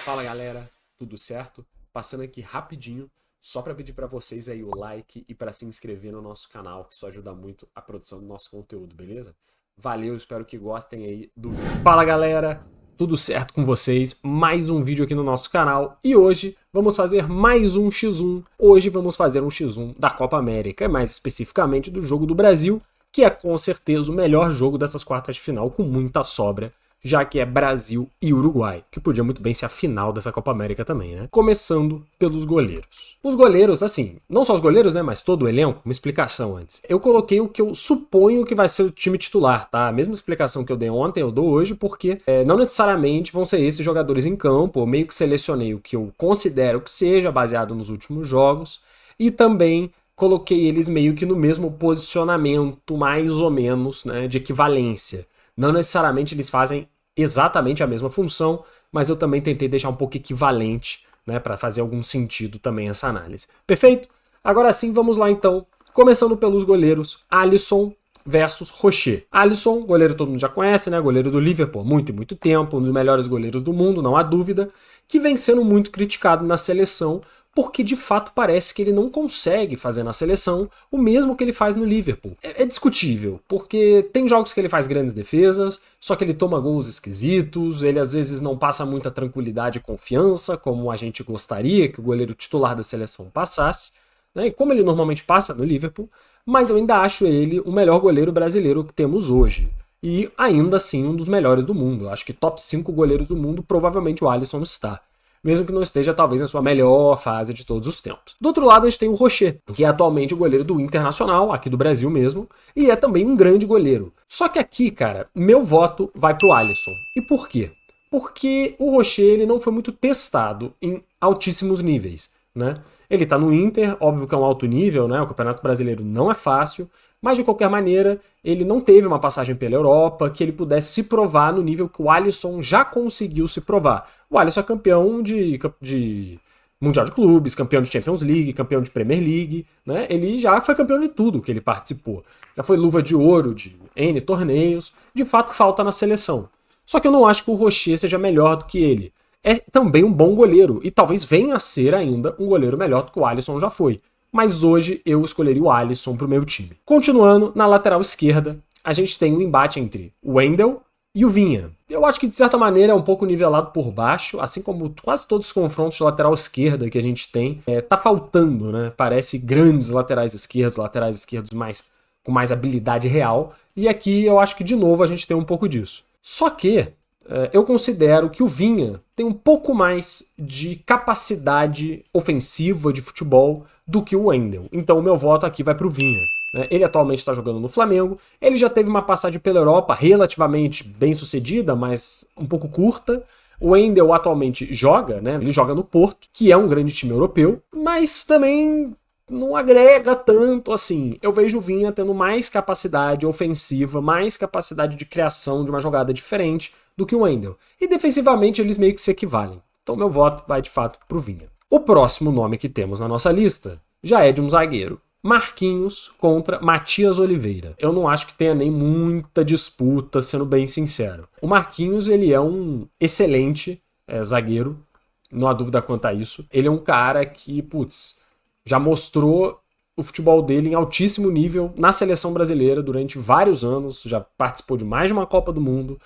Fala galera, tudo certo? Passando aqui rapidinho, só para pedir para vocês aí o like e para se inscrever no nosso canal, que isso ajuda muito a produção do nosso conteúdo, beleza? Valeu, espero que gostem aí do vídeo. Fala galera, tudo certo com vocês? Mais um vídeo aqui no nosso canal e hoje vamos fazer mais um X1. Hoje vamos fazer um X1 da Copa América, mais especificamente do jogo do Brasil, que é com certeza o melhor jogo dessas quartas de final, com muita sobra, já que é Brasil e Uruguai, que podia muito bem ser a final dessa Copa América também, né? Começando pelos goleiros. Os goleiros, assim, não só os goleiros, né, mas todo o elenco, uma explicação antes. Eu coloquei o que eu suponho que vai ser o time titular, tá? A mesma explicação que eu dei ontem, eu dou hoje, porque não necessariamente vão ser esses jogadores em campo, eu meio que selecionei o que eu considero que seja, baseado nos últimos jogos, e também coloquei eles meio que no mesmo posicionamento, mais ou menos, né, de equivalência. Não necessariamente eles fazem exatamente a mesma função, mas eu também tentei deixar um pouco equivalente, né, para fazer algum sentido também essa análise. Perfeito? Agora sim, vamos lá então. Começando pelos goleiros, Alisson versus Rocher. Alisson, goleiro todo mundo já conhece, né, goleiro do Liverpool há muito e muito tempo, um dos melhores goleiros do mundo, não há dúvida, que vem sendo muito criticado na seleção, porque de fato parece que ele não consegue fazer na seleção o mesmo que ele faz no Liverpool. É discutível, porque tem jogos que ele faz grandes defesas, só que ele toma gols esquisitos, ele às vezes não passa muita tranquilidade e confiança, como a gente gostaria que o goleiro titular da seleção passasse, né? E como ele normalmente passa no Liverpool, mas eu ainda acho ele o melhor goleiro brasileiro que temos hoje. E ainda assim um dos melhores do mundo. Eu acho que top 5 goleiros do mundo, provavelmente o Alisson está. Mesmo que não esteja, talvez, na sua melhor fase de todos os tempos. Do outro lado, a gente tem o Rocher, que é atualmente o goleiro do Internacional, aqui do Brasil mesmo, e é também um grande goleiro. Só que aqui, cara, meu voto vai pro Alisson. E por quê? Porque o Rocher, ele não foi muito testado em altíssimos níveis, né? Ele tá no Inter, óbvio que é um alto nível, né? O Campeonato Brasileiro não é fácil, mas de qualquer maneira, ele não teve uma passagem pela Europa que ele pudesse se provar no nível que o Alisson já conseguiu se provar. O Alisson é campeão de Mundial de Clubes, campeão de Champions League, campeão de Premier League, né? Ele já foi campeão de tudo que ele participou. Já foi luva de ouro de N torneios, de fato falta na seleção. Só que eu não acho que o Rocher seja melhor do que ele. É também um bom goleiro, e talvez venha a ser ainda um goleiro melhor do que o Alisson já foi. Mas hoje eu escolheria o Alisson pro meu time. Continuando, na lateral esquerda, a gente tem um embate entre o Wendel e o Vinha. Eu acho que de certa maneira é um pouco nivelado por baixo, assim como quase todos os confrontos de lateral esquerda que a gente tem. Tá faltando, né? Parece grandes laterais esquerdos com mais habilidade real. E aqui eu acho que de novo a gente tem um pouco disso. Só que eu considero que o Vinha tem um pouco mais de capacidade ofensiva de futebol do que o Wendel. Então o meu voto aqui vai pro Vinha. Ele atualmente está jogando no Flamengo, ele já teve uma passagem pela Europa relativamente bem sucedida, mas um pouco curta. O Wendel atualmente joga, né? Ele joga no Porto, que é um grande time europeu, mas também não agrega tanto assim. Eu vejo o Vinha tendo mais capacidade ofensiva, mais capacidade de criação de uma jogada diferente do que o Wendel. E defensivamente eles meio que se equivalem. Então meu voto vai de fato pro Vinha. O próximo nome que temos na nossa lista já é de um zagueiro. Marquinhos contra Matias Oliveira. Eu não acho que tenha nem muita disputa, sendo bem sincero. O Marquinhos, ele é um excelente zagueiro, não há dúvida quanto a isso. Ele é um cara que, já mostrou o futebol dele em altíssimo nível na seleção brasileira durante vários anos, já participou de mais de uma Copa do Mundo.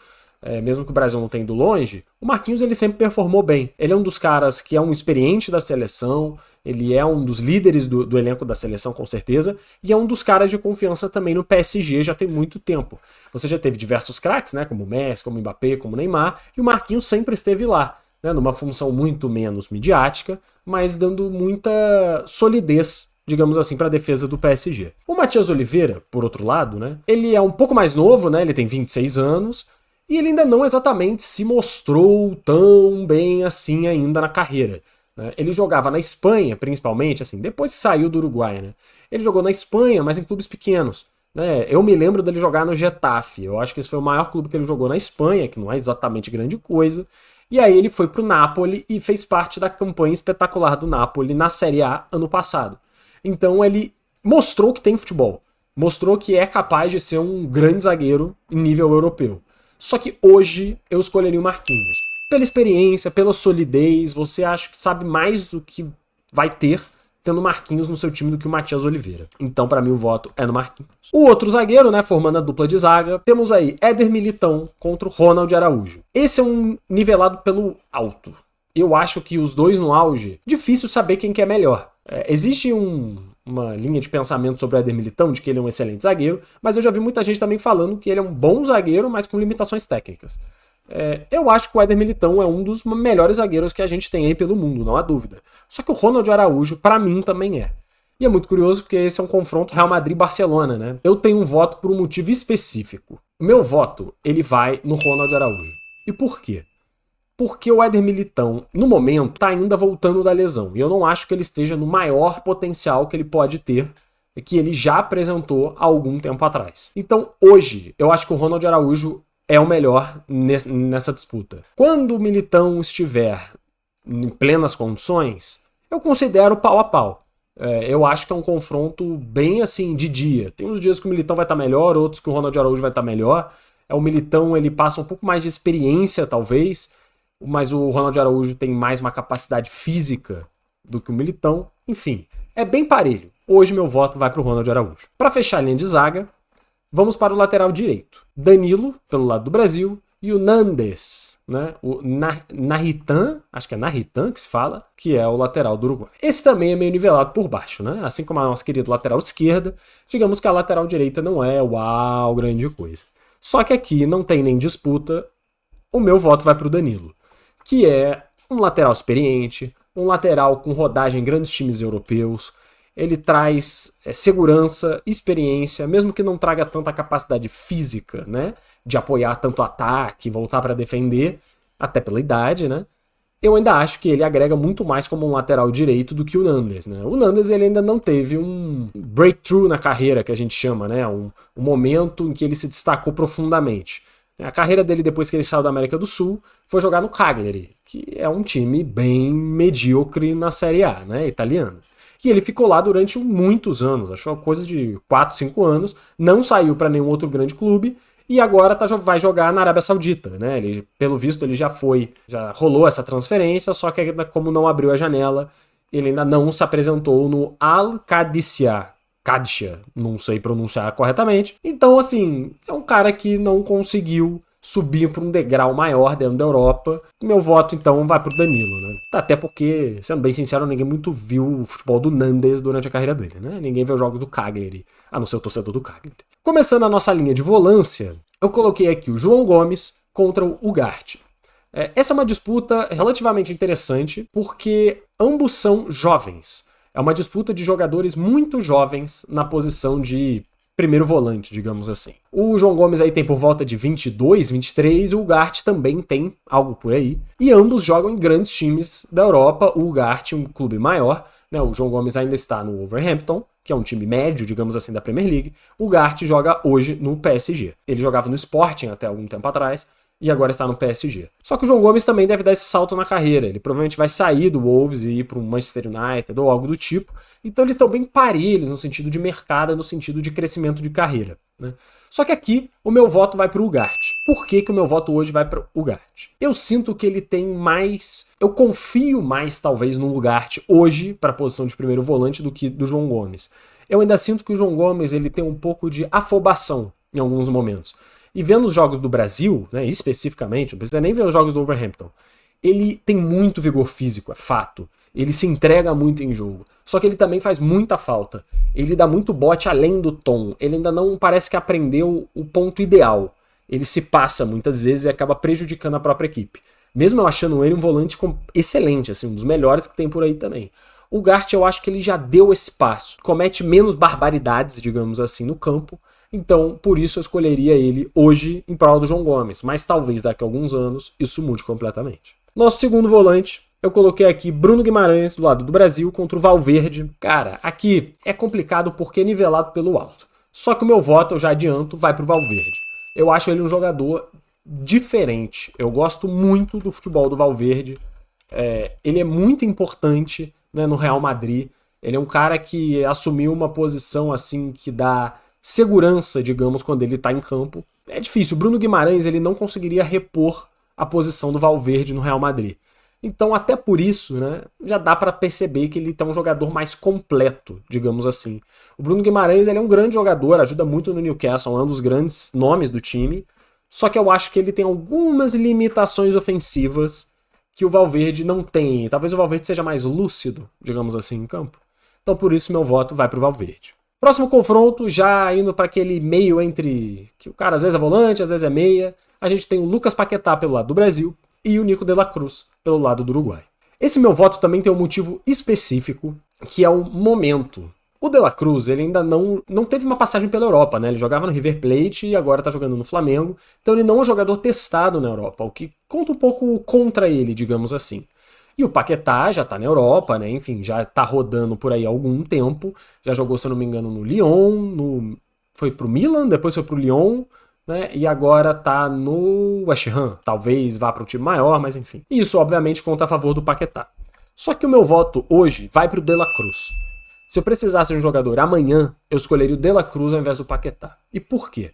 Mesmo que o Brasil não tenha ido longe, o Marquinhos ele sempre performou bem. Ele é um dos caras que é um experiente da seleção, ele é um dos líderes do elenco da seleção, com certeza, e é um dos caras de confiança também no PSG já tem muito tempo. Você já teve diversos craques, né, como o Messi, como o Mbappé, como o Neymar, e o Marquinhos sempre esteve lá, né, numa função muito menos midiática, mas dando muita solidez, digamos assim, para a defesa do PSG. O Matias Oliveira, por outro lado, né, ele é um pouco mais novo, né, ele tem 26 anos, e ele ainda não exatamente se mostrou tão bem assim ainda na carreira. Né? Ele jogava na Espanha, principalmente, assim, depois que saiu do Uruguai. Né? Ele jogou na Espanha, mas em clubes pequenos. Né? Eu me lembro dele jogar no Getafe. Eu acho que esse foi o maior clube que ele jogou na Espanha, que não é exatamente grande coisa. E aí ele foi pro Napoli e fez parte da campanha espetacular do Napoli na Série A ano passado. Então ele mostrou que tem futebol. Mostrou que é capaz de ser um grande zagueiro em nível europeu. Só que hoje eu escolheria o Marquinhos. Pela experiência, pela solidez, você acha que sabe mais do que vai ter tendo Marquinhos no seu time do que o Matias Oliveira. Então, pra mim, o voto é no Marquinhos. O outro zagueiro, né, formando a dupla de zaga, temos aí Éder Militão contra o Ronald Araújo. Esse é um nivelado pelo alto. Eu acho que os dois no auge, difícil saber quem que é melhor. Existe uma linha de pensamento sobre o Éder Militão, de que ele é um excelente zagueiro, mas eu já vi muita gente também falando que ele é um bom zagueiro, mas com limitações técnicas. Eu acho que o Éder Militão é um dos melhores zagueiros que a gente tem aí pelo mundo, não há dúvida. Só que o Ronald Araújo, pra mim, também é. E é muito curioso porque esse é um confronto Real Madrid-Barcelona, né? Eu tenho um voto por um motivo específico. O meu voto, ele vai no Ronald Araújo. E por quê? Porque o Éder Militão, no momento, tá ainda voltando da lesão. E eu não acho que ele esteja no maior potencial que ele pode ter, que ele já apresentou há algum tempo atrás. Então, hoje, eu acho que o Ronald Araújo é o melhor nessa disputa. Quando o Militão estiver em plenas condições, eu considero pau a pau. Eu acho que é um confronto bem assim, de dia. Tem uns dias que o Militão vai estar melhor, outros que o Ronald Araújo vai estar melhor. O Militão, ele passa um pouco mais de experiência, talvez, mas o Ronald Araújo tem mais uma capacidade física do que o Militão. Enfim, é bem parelho. Hoje meu voto vai para o Ronald Araújo. Para fechar a linha de zaga, vamos para o lateral direito. Danilo, pelo lado do Brasil, e o Nandes, né? O Narritan, acho que é Narritan que se fala, que é o lateral do Uruguai. Esse também é meio nivelado por baixo, né? Assim como a nossa querida lateral esquerda, digamos que a lateral direita não é, uau, grande coisa. Só que aqui não tem nem disputa, o meu voto vai para o Danilo, que é um lateral experiente, um lateral com rodagem em grandes times europeus. Ele traz segurança, experiência, mesmo que não traga tanta capacidade física, né, de apoiar tanto ataque, voltar para defender, até pela idade, né? Eu ainda acho que ele agrega muito mais como um lateral direito do que o Nandes, né? O Nandes, ele ainda não teve um breakthrough na carreira, que a gente chama, né? Um momento em que ele se destacou profundamente. A carreira dele, depois que ele saiu da América do Sul, foi jogar no Cagliari, que é um time bem medíocre na Série A, né, italiana. E ele ficou lá durante muitos anos, acho que foi uma coisa de 4, 5 anos, não saiu para nenhum outro grande clube e agora vai jogar na Arábia Saudita, né? Ele, pelo visto, ele já rolou essa transferência, só que ainda como não abriu a janela, ele ainda não se apresentou no Al-Qadisiyah, não sei pronunciar corretamente. Então, assim, é um cara que não conseguiu subir para um degrau maior dentro da Europa. Meu voto, então, vai pro Danilo, né? Até porque, sendo bem sincero, ninguém muito viu o futebol do Nandes durante a carreira dele, né? Ninguém vê os jogos do Cagliari, a não ser o torcedor do Cagliari. Começando a nossa linha de volância, eu coloquei aqui o João Gomes contra o Ugarte. Essa é uma disputa relativamente interessante, porque ambos são jovens. É uma disputa de jogadores muito jovens na posição de primeiro volante, digamos assim. O João Gomes aí tem por volta de 22, 23, o Ugarte também tem algo por aí. E ambos jogam em grandes times da Europa, o Ugarte um clube maior, né? O João Gomes ainda está no Wolverhampton, que é um time médio, digamos assim, da Premier League. O Ugarte joga hoje no PSG. Ele jogava no Sporting até algum tempo atrás, e agora está no PSG. Só que o João Gomes também deve dar esse salto na carreira. Ele provavelmente vai sair do Wolves e ir para o Manchester United ou algo do tipo. Então eles estão bem parelhos no sentido de mercado, no sentido de crescimento de carreira, né? Só que aqui o meu voto vai para o Ugarte. Por que o meu voto hoje vai para o Ugarte? Eu sinto que ele tem mais... Eu confio mais, talvez, no Ugarte hoje para a posição de primeiro volante do que do João Gomes. Eu ainda sinto que o João Gomes ele tem um pouco de afobação em alguns momentos. E vendo os jogos do Brasil, né, especificamente, não precisa nem ver os jogos do Wolverhampton, ele tem muito vigor físico, é fato. Ele se entrega muito em jogo. Só que ele também faz muita falta. Ele dá muito bote além do tom. Ele ainda não parece que aprendeu o ponto ideal. Ele se passa muitas vezes e acaba prejudicando a própria equipe. Mesmo eu achando ele um volante excelente, assim, um dos melhores que tem por aí também. O Ugarte, eu acho que ele já deu esse passo. Comete menos barbaridades, digamos assim, no campo. Então, por isso eu escolheria ele hoje em prol do João Gomes. Mas talvez daqui a alguns anos isso mude completamente. Nosso segundo volante, eu coloquei aqui Bruno Guimarães do lado do Brasil contra o Valverde. Cara, aqui é complicado porque é nivelado pelo alto. Só que o meu voto, eu já adianto, vai pro Valverde. Eu acho ele um jogador diferente. Eu gosto muito do futebol do Valverde. Ele é muito importante, né, no Real Madrid. Ele é um cara que assumiu uma posição assim que dá segurança, digamos, quando ele tá em campo. É difícil. O Bruno Guimarães ele não conseguiria repor a posição do Valverde no Real Madrid. Então, até por isso, né, já dá para perceber que ele é um jogador mais completo, digamos assim. O Bruno Guimarães ele é um grande jogador, ajuda muito no Newcastle, é um dos grandes nomes do time. Só que eu acho que ele tem algumas limitações ofensivas que o Valverde não tem. Talvez o Valverde seja mais lúcido, digamos assim, em campo. Então, por isso, meu voto vai pro Valverde. Próximo confronto, já indo para aquele meio entre... que o cara às vezes é volante, às vezes é meia. A gente tem o Lucas Paquetá pelo lado do Brasil e o Nico de la Cruz pelo lado do Uruguai. Esse meu voto também tem um motivo específico, que é o momento. O de la Cruz, ele ainda não teve uma passagem pela Europa, né? Ele jogava no River Plate e agora tá jogando no Flamengo. Então ele não é um jogador testado na Europa, o que conta um pouco contra ele, digamos assim. E o Paquetá já tá na Europa, né? Enfim, já tá rodando por aí há algum tempo. Já jogou, se eu não me engano, no Lyon, foi pro Milan, depois foi pro Lyon, né? E agora tá no West Ham. Talvez vá para um time maior, mas enfim. Isso, obviamente, conta a favor do Paquetá. Só que o meu voto hoje vai pro De la Cruz. Se eu precisasse de um jogador amanhã, eu escolheria o De la Cruz ao invés do Paquetá. E por quê?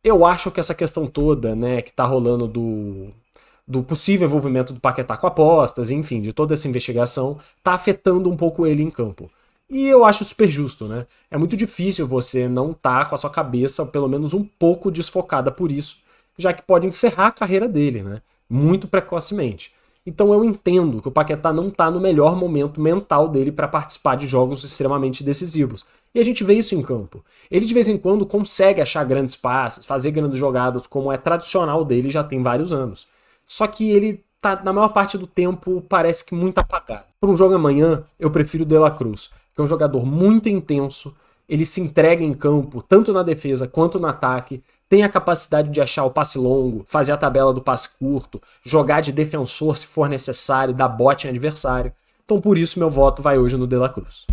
Eu acho que essa questão toda, né, que tá rolando do possível envolvimento do Paquetá com apostas, enfim, de toda essa investigação, tá afetando um pouco ele em campo. E eu acho super justo, né? É muito difícil você não estar com a sua cabeça pelo menos um pouco desfocada por isso, já que pode encerrar a carreira dele, né? Muito precocemente. Então eu entendo que o Paquetá não está no melhor momento mental dele para participar de jogos extremamente decisivos. E a gente vê isso em campo. Ele de vez em quando consegue achar grandes passes, fazer grandes jogadas, como é tradicional dele já tem vários anos. Só que ele tá, na maior parte do tempo, parece que muito apagado. Para um jogo amanhã, eu prefiro o De la Cruz, que é um jogador muito intenso, ele se entrega em campo, tanto na defesa quanto no ataque, tem a capacidade de achar o passe longo, fazer a tabela do passe curto, jogar de defensor se for necessário, dar bote em adversário. Então por isso meu voto vai hoje no De la Cruz.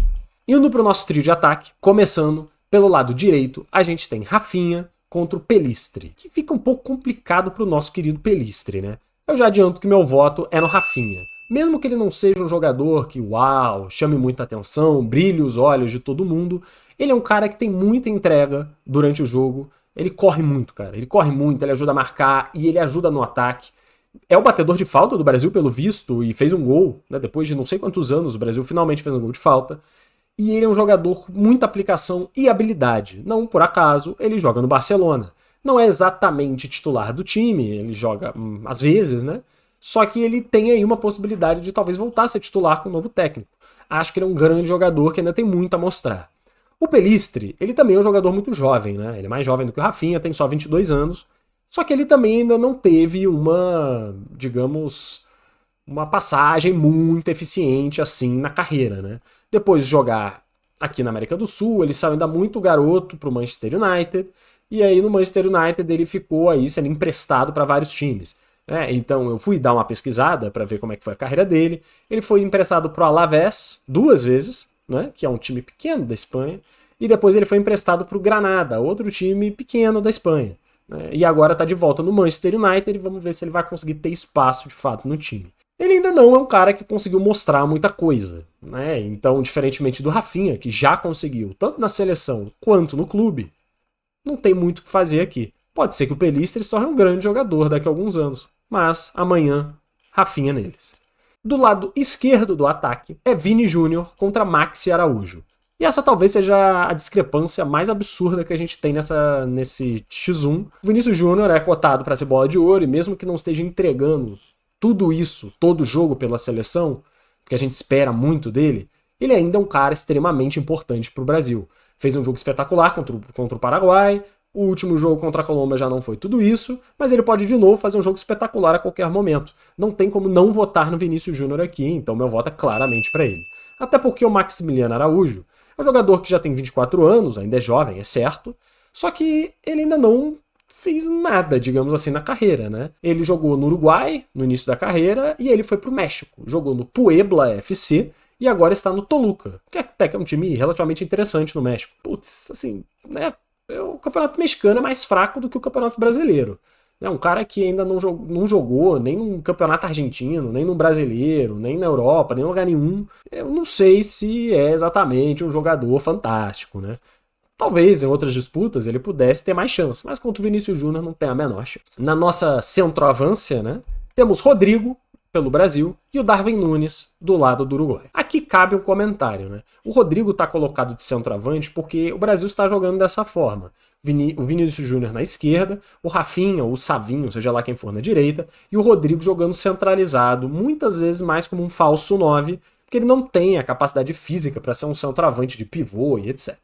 Indo para o nosso trio de ataque, começando pelo lado direito, a gente tem Rafinha contra o Pelistri, que fica um pouco complicado para o nosso querido Pelistri, né? Eu já adianto que meu voto é no Rafinha. Mesmo que ele não seja um jogador que, uau, chame muita atenção, brilhe os olhos de todo mundo, ele é um cara que tem muita entrega durante o jogo. Ele corre muito, cara. Ele corre muito, ele ajuda a marcar e ele ajuda no ataque. É o batedor de falta do Brasil, pelo visto, e fez um gol, né? Depois de não sei quantos anos, o Brasil finalmente fez um gol de falta. E ele é um jogador com muita aplicação e habilidade. Não por acaso, ele joga no Barcelona. Não é exatamente titular do time, ele joga às vezes, né? Só que ele tem aí uma possibilidade de talvez voltar a ser titular com um novo técnico. Acho que ele é um grande jogador que ainda tem muito a mostrar. O Pelistri, ele também é um jogador muito jovem, né? Ele é mais jovem do que o Rafinha, tem só 22 anos. Só que ele também ainda não teve uma, digamos, uma passagem muito eficiente assim na carreira, né? Depois de jogar aqui na América do Sul, ele saiu ainda muito garoto pro Manchester United. E aí no Manchester United ele ficou aí sendo emprestado para vários times. Então eu fui dar uma pesquisada para ver como é que foi a carreira dele. Ele foi emprestado pro Alavés 2 vezes, né, que é um time pequeno da Espanha. E depois ele foi emprestado pro Granada, outro time pequeno da Espanha. Né, e agora está de volta no Manchester United e vamos ver se ele vai conseguir ter espaço de fato no time. Ele ainda não é um cara que conseguiu mostrar muita coisa. Né? Então, diferentemente do Rafinha, que já conseguiu, tanto na seleção quanto no clube, não tem muito o que fazer aqui. Pode ser que o Pelistri se torne um grande jogador daqui a alguns anos. Mas amanhã, Rafinha neles. Do lado esquerdo do ataque é Vini Júnior contra Maxi Araújo. E essa talvez seja a discrepância mais absurda que a gente tem nesse X1. O Vinícius Júnior é cotado para ser bola de ouro e mesmo que não esteja entregando tudo isso, todo jogo pela seleção, porque a gente espera muito dele, ele ainda é um cara extremamente importante para o Brasil. Fez um jogo espetacular contra o Paraguai, o último jogo contra a Colômbia já não foi tudo isso, mas ele pode de novo fazer um jogo espetacular a qualquer momento. Não tem como não votar no Vinícius Júnior aqui, então meu voto é claramente para ele. Até porque o Maximiliano Araújo é um jogador que já tem 24 anos, ainda é jovem, é certo, só que ele ainda não fez nada, digamos assim, na carreira, né? Ele jogou no Uruguai, no início da carreira, e ele foi pro México. Jogou no Puebla FC e agora está no Toluca, que até que é um time relativamente interessante no México. Putz, assim, né? O campeonato mexicano é mais fraco do que o campeonato brasileiro. É um cara que ainda não jogou nem no campeonato argentino, nem no brasileiro, nem na Europa, nem em lugar nenhum. Eu não sei se é exatamente um jogador fantástico, né? Talvez em outras disputas ele pudesse ter mais chance, mas contra o Vinícius Júnior não tem a menor chance. Na nossa centroavância, né? Temos Rodrigo, pelo Brasil, e o Darwin Núñez do lado do Uruguai. Aqui cabe um comentário, né? O Rodrigo está colocado de centroavante porque o Brasil está jogando dessa forma. O Vinícius Júnior na esquerda, o Rafinha, ou o Savinho, seja lá quem for, na direita, e o Rodrigo jogando centralizado, muitas vezes mais como um falso 9, porque ele não tem a capacidade física para ser um centroavante de pivô e etc.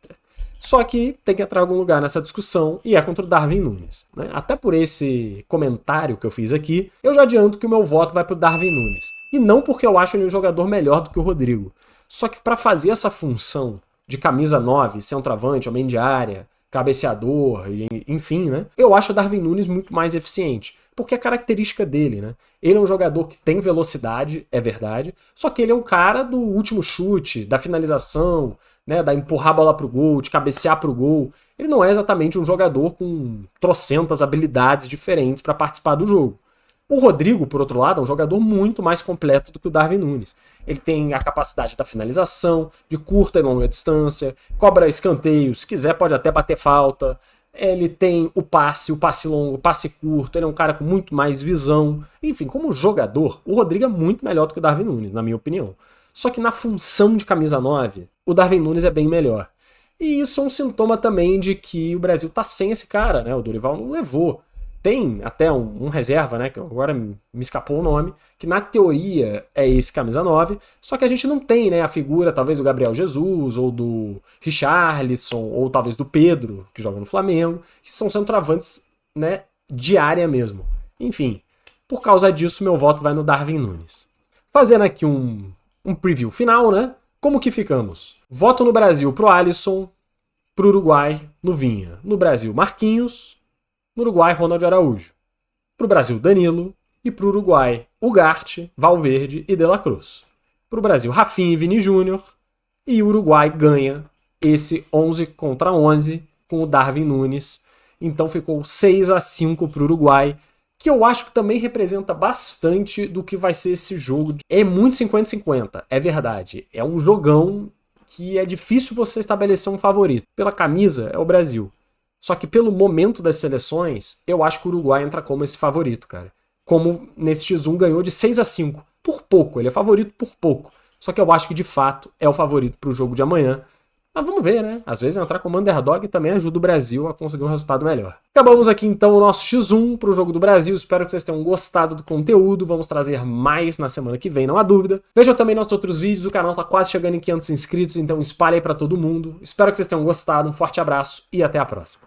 Só que tem que entrar em algum lugar nessa discussão e é contra o Darwin Núñez, né? Até por esse comentário que eu fiz aqui, eu já adianto que o meu voto vai para o Darwin Núñez. E não porque eu acho ele um jogador melhor do que o Rodrigo. Só que para fazer essa função de camisa 9, centroavante, homem de área, cabeceador, enfim, né? Eu acho o Darwin Núñez muito mais eficiente. Porque é característica dele, né? Ele é um jogador que tem velocidade, é verdade, só que ele é um cara do último chute, da finalização, né, da empurrar a bola pro gol, de cabecear pro gol. Ele não é exatamente um jogador com trocentas habilidades diferentes para participar do jogo. O Rodrigo, por outro lado, é um jogador muito mais completo do que o Darwin Núñez. Ele tem a capacidade da finalização, de curta e longa distância, cobra escanteios, se quiser pode até bater falta. Ele tem o passe longo, o passe curto, ele é um cara com muito mais visão. Enfim, como jogador, o Rodrigo é muito melhor do que o Darwin Núñez, na minha opinião. Só que na função de camisa 9, o Darwin Núñez é bem melhor. E isso é um sintoma também de que o Brasil tá sem esse cara, né? O Dorival não levou. Tem até um reserva, né? Que agora me escapou o nome, que na teoria é esse camisa 9, só que a gente não tem, né? A figura talvez do Gabriel Jesus, ou do Richarlison, ou talvez do Pedro, que joga no Flamengo, que são centroavantes, né? De área mesmo. Enfim, por causa disso, meu voto vai no Darwin Núñez. Fazendo aqui um preview final, né? Como que ficamos? Voto no Brasil pro Alisson, pro Uruguai no Vinha. No Brasil, Marquinhos. No Uruguai, Ronald Araújo. Pro Brasil, Danilo. E pro Uruguai, Ugarte, Valverde e De La Cruz. Pro Brasil, Rafinha e Vini Júnior. E o Uruguai ganha esse 11 contra 11 com o Darwin Núñez. Então ficou 6-5 pro Uruguai, que eu acho que também representa bastante do que vai ser esse jogo. É muito 50-50, é verdade. É um jogão que é difícil você estabelecer um favorito. Pela camisa, é o Brasil. Só que pelo momento das seleções, eu acho que o Uruguai entra como esse favorito, cara. Como nesse X1 ganhou de 6-5. Por pouco, ele é favorito por pouco. Só que eu acho que de fato é o favorito pro jogo de amanhã. Mas vamos ver, né? Às vezes entrar como underdog também ajuda o Brasil a conseguir um resultado melhor. Acabamos aqui então o nosso X1 pro jogo do Brasil. Espero que vocês tenham gostado do conteúdo. Vamos trazer mais na semana que vem, não há dúvida. Vejam também nossos outros vídeos. O canal tá quase chegando em 500 inscritos, então espalhe aí pra todo mundo. Espero que vocês tenham gostado. Um forte abraço e até a próxima.